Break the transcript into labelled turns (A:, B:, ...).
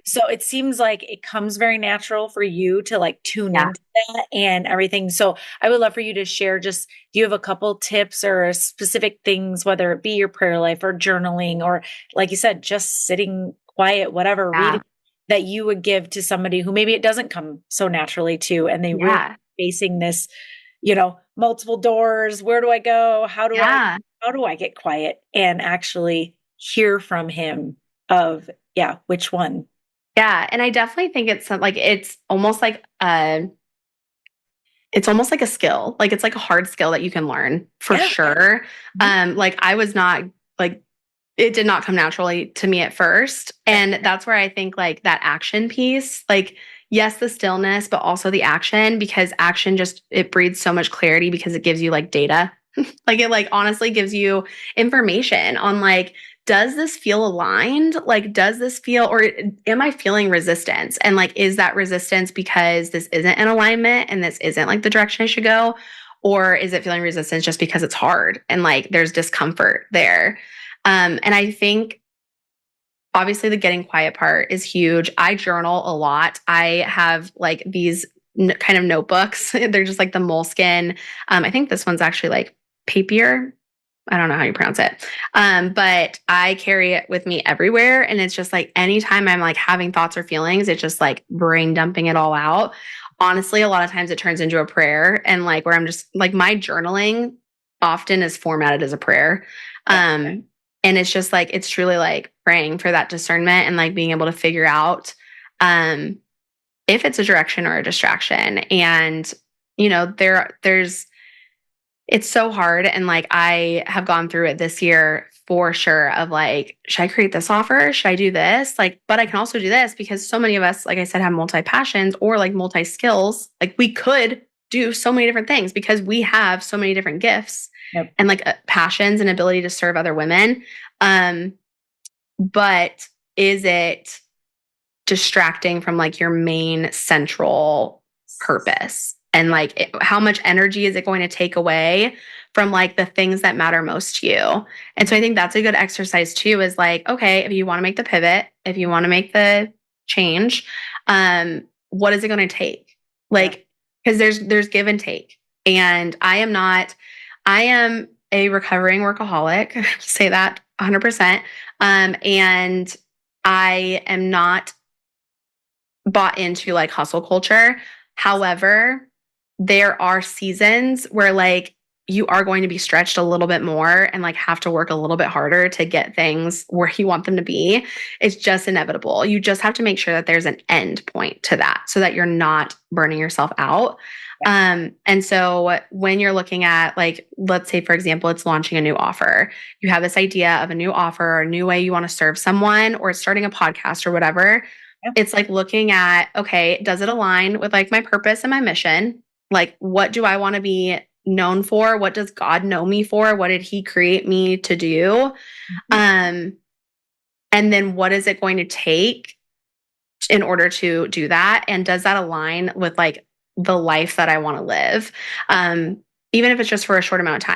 A: So it seems like it comes very natural for you to like tune
B: Yeah.
A: into that and everything. So I would love for you to share just, do you have a couple tips or specific things, whether it be your prayer life or journaling, or like you said, just sitting quiet, whatever, reading,
B: Yeah.
A: that you would give to somebody who maybe it doesn't come so naturally to, and they really
B: Yeah.
A: facing this, multiple doors. Where do I go?
B: Yeah.
A: How do I get quiet and actually hear from him of, yeah, which one?
B: Yeah. And I definitely think like it's almost like a skill. Like it's like a hard skill that you can learn for
A: Yeah.
B: sure.
A: Mhm.
B: Like I was not like it did not come naturally to me at first. And that's where I think like that action piece, like yes, the stillness, but also the action, because action just it breeds so much clarity because it gives you like data. Like it like honestly gives you information on like, does this feel aligned? Like, does this feel, or am I feeling resistance? And like, is that resistance because this isn't in alignment and this isn't like the direction I should go? Or is it feeling resistance just because it's hard and like there's discomfort there? And I think obviously the getting quiet part is huge. I journal a lot. I have like these kind of notebooks. They're just like the moleskin. I think this one's actually like papier. I don't know how you pronounce it. But I carry it with me everywhere. And it's just like anytime I'm like having thoughts or feelings, it's just like brain dumping it all out. Honestly, a lot of times it turns into a prayer and like where I'm just like my journaling often is formatted as a prayer.
A: Yeah.
B: Um, and it's just like, it's truly like praying for that discernment and like being able to figure out um, if it's a direction or a distraction. And, there's, it's so hard. And like, I have gone through it this year for sure of like, should I create this offer? Should I do this? Like, but I can also do this because so many of us, like I said, have multi passions or like multi skills. Like, we could do so many different things because we have so many different gifts
A: Yep.
B: and like passions and ability to serve other women. Um, but is it distracting from like your main central purpose? And
A: Yeah.
B: like, how much energy is it going to take away from like the things that matter most to you? And so I think that's a good exercise too, is like, okay, if you want to make the pivot, if you want to make the change, what is it going to take?
A: Yeah.
B: Like, because there's give and take. And I am a recovering workaholic, say that 100%. And I am not bought into like hustle culture. However, there are seasons where like you are going to be stretched a little bit more and like have to work a little bit harder to get things where you want them to be. It's just inevitable. You just have to make sure that there's an end point to that so that you're not burning yourself out.
A: Yeah.
B: And so when you're looking at like, let's say, for example, it's launching a new offer, you have this idea of a new offer or a new way you want to serve someone, or starting a podcast or whatever.
A: Yeah.
B: It's like looking at, okay, does it align with like my purpose and my mission? Like, what do I want to be known for? What does God know me for? What did he create me to do?
A: Mhm.
B: Um, and then what is it going to take in order to do that? And does that align with like the life that I want to live? Um, Even if it's just for a short amount of time.